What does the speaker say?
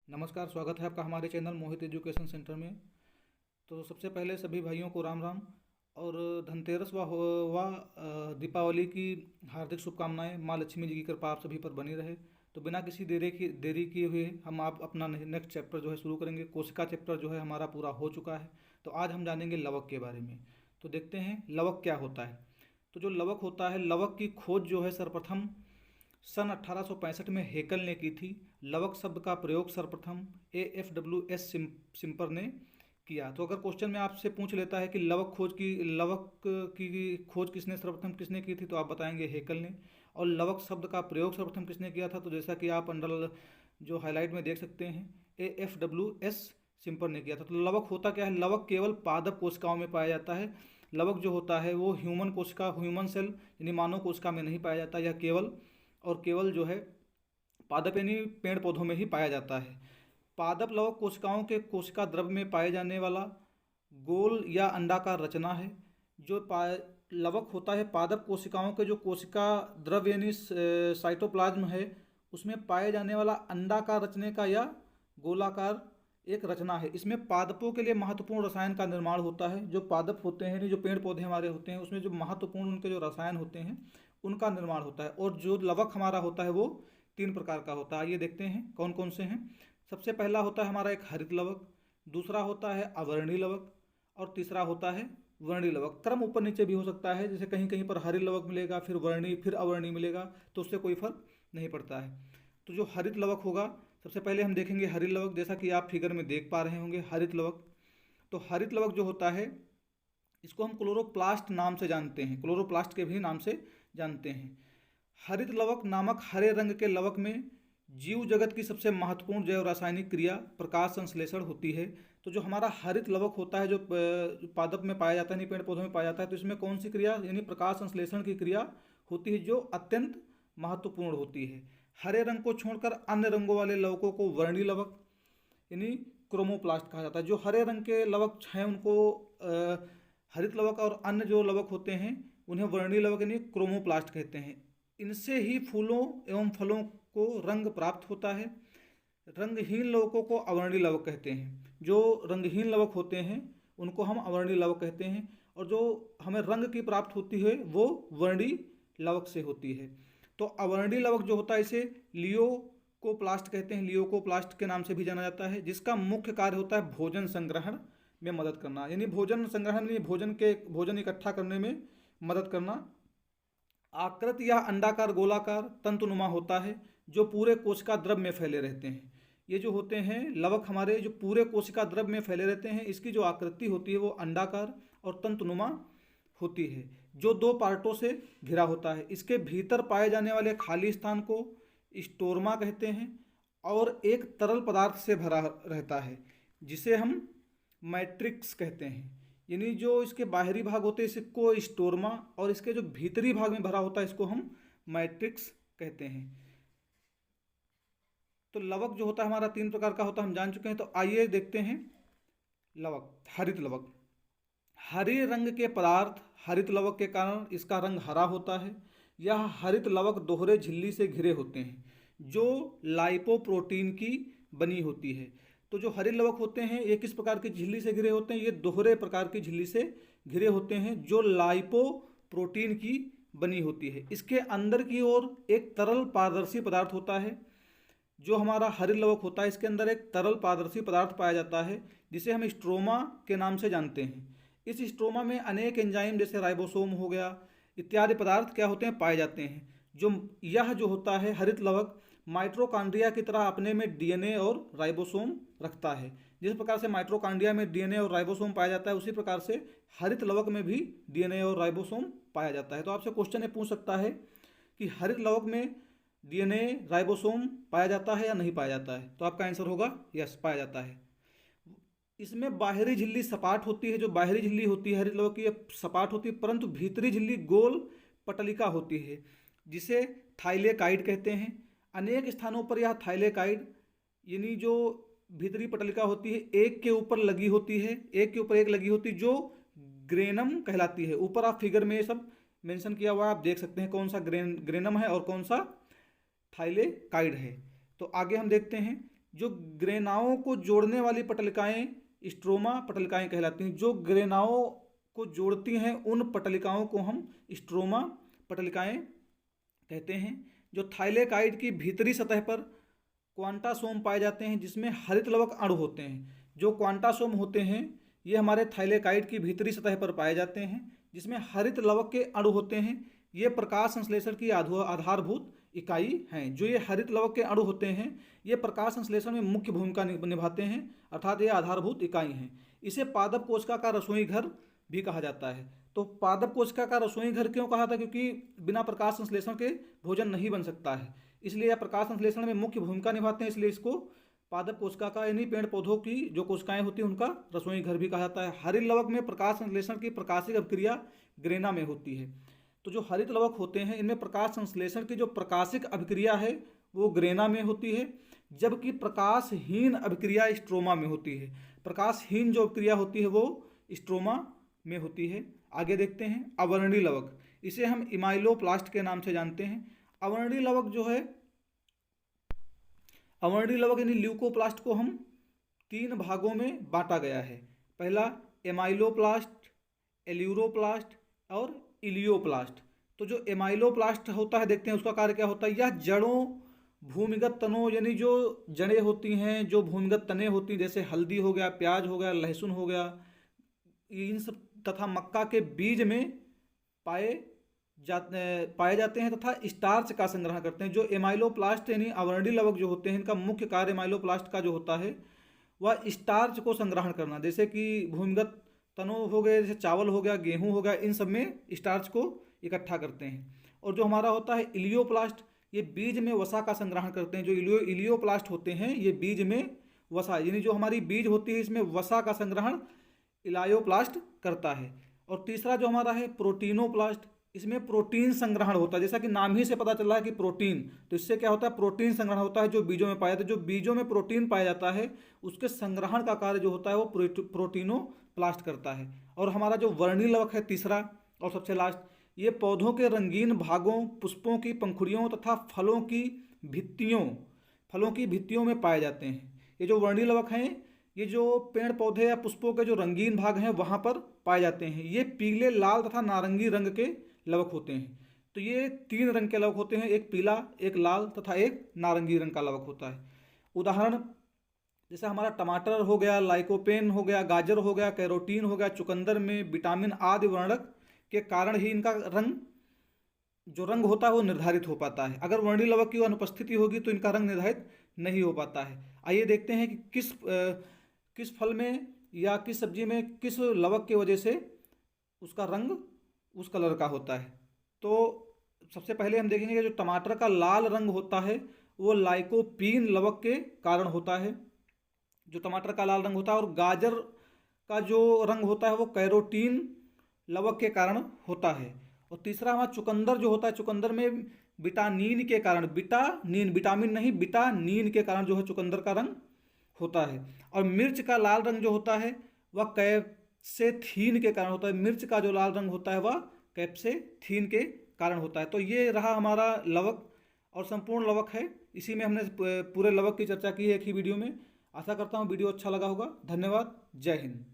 नमस्कार, स्वागत है आपका हमारे चैनल मोहित एजुकेशन सेंटर में। तो सबसे पहले सभी भाइयों को राम राम और धनतेरस व दीपावली की हार्दिक शुभकामनाएं। माँ लक्ष्मी जी की कृपा आप सभी पर बनी रहे। तो बिना किसी देरी किए हुए हम आप अपना नेक्स्ट चैप्टर जो है शुरू करेंगे। कोशिका चैप्टर जो है हमारा पूरा हो चुका है। तो आज हम जानेंगे लवक के बारे में। तो देखते हैं लवक क्या होता है। तो जो लवक होता है, लवक की खोज जो है सर्वप्रथम सन 1865 में हेकल ने की थी। लवक शब्द का प्रयोग सर्वप्रथम AFWS सिम्पर ने किया। तो अगर क्वेश्चन में आपसे पूछ लेता है कि लवक की खोज किसने सर्वप्रथम किसने की थी, तो आप बताएंगे हेकल ने। और लवक शब्द का प्रयोग सर्वप्रथम किसने किया था, तो जैसा कि आप अंडर जो हाईलाइट में देख सकते हैं, AFWS सिम्पर ने किया था। तो लवक होता क्या है? लवक केवल पादप कोशिकाओं में पाया जाता है। लवक जो होता है वो ह्यूमन सेल यानी मानव कोशिका में नहीं पाया जाता। यह केवल जो है पादप यानी पेड़ पौधों में ही पाया जाता है। पादप लवक कोशिकाओं के कोशिका द्रव्य में पाए जाने वाला गोल या अंडाकार रचना है। जो लवक होता है पादप कोशिकाओं के जो कोशिका द्रव्य यानी साइटोप्लाज्म है, उसमें पाए जाने वाला अंडाकार रचने का या गोलाकार एक रचना है। इसमें पादपों के लिए महत्वपूर्ण रसायन का निर्माण होता है। जो पादप होते हैं यानी जो पेड़ पौधे हमारे होते हैं, उसमें जो महत्वपूर्ण उनके जो रसायन होते हैं उनका निर्माण होता है। और जो लवक हमारा होता है वो 3 प्रकार का होता है। आइए देखते हैं कौन कौन से हैं। सबसे पहला होता है हमारा एक हरित लवक, दूसरा होता है अवर्णी लवक और तीसरा होता है वर्णी लवक। क्रम ऊपर नीचे भी हो सकता है, जैसे कहीं कहीं पर हरित लवक मिलेगा, फिर वर्णी, फिर अवर्णी मिलेगा, तो उससे कोई फर्क नहीं पड़ता है। तो जो हरित लवक होगा, सबसे पहले हम देखेंगे हरित लवक। जैसा कि आप फिगर में देख पा रहे होंगे हरित लवक। तो हरित लवक जो होता है इसको हम क्लोरोप्लास्ट नाम से जानते हैं, क्लोरोप्लास्ट के भी नाम से जानते हैं। हरित लवक नामक हरे रंग के लवक में जीव जगत की सबसे महत्वपूर्ण जैव रासायनिक क्रिया प्रकाश संश्लेषण होती है। तो जो हमारा हरित लवक होता है, जो पादप में पाया जाता है, नहीं पेड़ पौधों में पाया जाता है, तो इसमें कौन सी क्रिया यानी प्रकाश संश्लेषण की क्रिया होती है, जो अत्यंत महत्वपूर्ण होती है। हरे रंग को छोड़कर अन्य रंगों वाले लवकों को वर्णी लवक यानी क्रोमोप्लास्ट कहा जाता है। जो हरे रंग के लवक हैं उनको हरित लवक, और अन्य जो लवक होते हैं उन्हें वर्णी लवक यानी क्रोमोप्लास्ट कहते हैं। इनसे ही फूलों एवं फलों को रंग प्राप्त होता है। रंगहीन लवकों को अवर्णी लवक कहते हैं। जो रंगहीन लवक होते हैं उनको हम अवर्णी लवक कहते हैं, और जो हमें रंग की प्राप्त होती है वो वर्णी लवक से होती है। तो अवर्णी लवक जो होता है इसे लियोकोप्लास्ट कहते हैं, लियोकोप्लास्ट के नाम से भी जाना जाता है, जिसका मुख्य कार्य होता है भोजन संग्रहण में मदद करना, यानी भोजन संग्रहण यानी भोजन इकट्ठा करने में मदद करना। आकृति या अंडाकार गोलाकार तंतुनुमा होता है, जो पूरे कोशिका द्रव्य में फैले रहते हैं। ये जो होते हैं लवक हमारे, जो पूरे कोशिका द्रव्य में फैले रहते हैं, इसकी जो आकृति होती है वो अंडाकार और तंतुनुमा होती है, जो 2 पार्टों से घिरा होता है। इसके भीतर पाए जाने वाले खाली स्थान को स्टोरमा कहते हैं, और एक तरल पदार्थ से भरा रहता है जिसे हम मैट्रिक्स कहते हैं। यानी जो इसके बाहरी भाग होते हैं इसको स्टोरमा, और इसके जो भीतरी भाग में भरा होता है इसको हम मैट्रिक्स कहते हैं। तो लवक जो होता है हमारा 3 प्रकार का होता है, हम जान चुके हैं। तो आइए देखते हैं लवक। हरित लवक, हरे रंग के पदार्थ हरित लवक के कारण इसका रंग हरा होता है। यह हरित लवक दोहरे झिल्ली से घिरे होते हैं, जो लाइपोप्रोटीन की बनी होती है। तो जो हरित लवक होते हैं ये किस प्रकार की झिल्ली से घिरे होते हैं? ये दोहरे प्रकार की झिल्ली से घिरे होते हैं, जो लाइपोप्रोटीन की बनी होती है। इसके अंदर की ओर एक तरल पारदर्शी पदार्थ होता है। जो हमारा हरित लवक होता है इसके अंदर एक तरल पारदर्शी पदार्थ पाया जाता है, जिसे हम स्ट्रोमा के नाम से जानते हैं। इस स्ट्रोमा में अनेक एंजाइम जैसे राइबोसोम हो गया इत्यादि पदार्थ क्या होते हैं? पाए जाते हैं। यह जो होता है हरित लवक माइटोकॉन्ड्रिया की तरह अपने में डीएनए और राइबोसोम रखता है। जिस प्रकार से माइटोकॉन्ड्रिया में डीएनए और राइबोसोम पाया जाता है, उसी प्रकार से हरित लवक में भी डीएनए और राइबोसोम पाया जाता है। तो आपसे क्वेश्चन ये पूछ सकता है कि हरित लवक में डीएनए राइबोसोम पाया जाता है या नहीं पाया जाता है? तो आपका आंसर होगा यस, पाया जाता है। इसमें बाहरी झिल्ली सपाट होती है। जो बाहरी झिल्ली होती है हरित लवक की, सपाट होती है, परंतु भीतरी झिल्ली गोल पटलिका होती है, जिसे थाइलेकाइड कहते हैं। अनेक स्थानों पर यह थाइलेकाइड यानी जो भीतरी पटलिका होती है एक के ऊपर लगी होती है, एक के ऊपर एक लगी होती है, जो ग्रेनम कहलाती है। ऊपर आप फिगर में ये सब मेंशन किया हुआ है, आप देख सकते हैं कौन सा ग्रेनम है और कौन सा थाइलेकाइड है। तो आगे हम देखते हैं जो ग्रेनाओं को जोड़ने वाली पटलिकाएं स्ट्रोमा पटलिकाएं कहलाती हैं। जो ग्रेनाओं को जोड़ती हैं उन पटलिकाओं को हम स्ट्रोमा पटलिकाएं कहते हैं। जो थाइलेकाइड की भीतरी सतह पर क्वांटासोम पाए जाते हैं जिसमें हरित लवक अणु होते हैं। जो क्वांटासोम होते हैं ये हमारे थाइलेकाइड की भीतरी सतह पर पाए जाते हैं जिसमें हरित लवक के अणु होते हैं। ये प्रकाश संश्लेषण की आधारभूत इकाई हैं। जो ये हरित लवक के अणु होते हैं ये प्रकाश संश्लेषण में मुख्य भूमिका निभाते हैं, अर्थात ये आधारभूत इकाई हैं। इसे पादप कोशिका का रसोई घर भी कहा जाता है। तो पादप कोशिका का रसोई घर क्यों कहा था? क्योंकि बिना प्रकाश संश्लेषण के भोजन नहीं बन सकता है, इसलिए यह प्रकाश संश्लेषण में मुख्य भूमिका निभाते हैं, इसलिए इसको पादप कोशिका का यानी पेड़ पौधों की जो कोशिकाएं होती हैं उनका रसोई घर भी कहा जाता है। हरित लवक में प्रकाश संश्लेषण की प्रकाशिक अभिक्रिया ग्रेना में होती है। तो जो हरित लवक होते हैं इनमें प्रकाश संश्लेषण की जो प्रकाशिक अभिक्रिया है वो ग्रेना में होती है, जबकि प्रकाशहीन अभिक्रिया स्ट्रोमा में होती है। प्रकाशहीन जो अभिक्रिया होती है वो स्ट्रोमा में होती है। आगे देखते हैं अवर्णी लवक, इसे हम इमाइलोप्लास्ट के नाम से जानते हैं। अवर्णी लवक जो है, अवर्णी लवक यानी ल्यूकोप्लास्ट को हम 3 भागों में बांटा गया है। पहला एमाइलोप्लास्ट, एल्यूरोप्लास्ट और इलियोप्लास्ट। तो जो एमाइलोप्लास्ट होता है देखते हैं उसका कार्य क्या होता है। यह जड़ों, भूमिगत तनों यानी जो जड़ें होती हैं, जो भूमिगत तने होती हैं, जैसे हल्दी हो गया, प्याज हो गया, लहसुन हो गया, इन सब तथा मक्का के बीज में पाए जाते हैं तथा स्टार्च का संग्रह करते हैं। जो एमाइलोप्लास्ट यानी अवर्णी लवक जो होते हैं इनका मुख्य कार्य एमाइलोप्लास्ट का जो होता है वह स्टार्च को संग्रहण करना। जैसे कि भूमिगत तनों हो गए, जैसे चावल हो गया, गेहूं हो गया, इन सब में स्टार्च को इकट्ठा करते हैं। और जो हमारा होता है इलियोप्लास्ट, ये बीज में वसा का संग्रहण करते हैं। जो इलियोप्लास्ट होते हैं ये बीज में वसा यानी जो हमारी बीज होती है इसमें वसा का संग्रहण इलायोप्लास्ट करता है। और तीसरा जो हमारा है प्रोटीनोप्लास्ट, इसमें प्रोटीन संग्रहण होता है। जैसा कि नाम ही से पता चल रहा है कि प्रोटीन, तो इससे क्या होता है प्रोटीन संग्रहण होता है जो बीजों में पाया जाता है। जो बीजों में प्रोटीन पाया जाता है उसके संग्रहण का कार्य जो होता है वो प्रोटीनोप्लास्ट करता है। और हमारा जो वर्णी लवक है तीसरा और सबसे लास्ट, ये पौधों के रंगीन भागों, पुष्पों की पंखुड़ियों तथा फलों की भित्तियों में पाए जाते हैं। ये जो वर्णी लवक हैं ये जो पेड़ पौधे या पुष्पों के जो रंगीन भाग हैं वहाँ पर पाए जाते हैं। ये पीले, लाल तथा नारंगी रंग के लवक होते हैं। तो ये 3 रंग के लवक होते हैं, एक पीला, एक लाल तथा एक नारंगी रंग का लवक होता है। उदाहरण जैसे हमारा टमाटर हो गया, लाइकोपेन हो गया, गाजर हो गया, कैरोटीन हो गया, चुकंदर में विटामिन आदि वर्णक के कारण ही इनका रंग होता है वो निर्धारित हो पाता है। अगर वर्णी लवक की अनुपस्थिति होगी तो इनका रंग निर्धारित नहीं हो पाता है। आइए देखते हैं कि किस फल में या किस सब्जी में किस लवक की वजह से उसका रंग उस कलर का होता है। तो सबसे पहले हम देखेंगे कि जो टमाटर का लाल रंग होता है वो लाइकोपीन लवक के कारण होता है, जो टमाटर का लाल रंग होता है। और गाजर का जो रंग होता है वो कैरोटीन लवक के कारण होता है। और तीसरा हमारा चुकंदर जो होता है, चुकंदर में विटानिन के कारण, विटामिन नहीं विटानिन के कारण जो है चुकंदर का रंग होता है। और मिर्च का लाल रंग जो होता है वह कैप्सेथीन के कारण होता है। मिर्च का जो लाल रंग होता है वह कैप्सेथीन के कारण होता है। तो ये रहा हमारा लवक और संपूर्ण लवक है। इसी में हमने पूरे लवक की चर्चा की है एक ही वीडियो में। आशा करता हूँ वीडियो अच्छा लगा होगा। धन्यवाद। जय हिंद।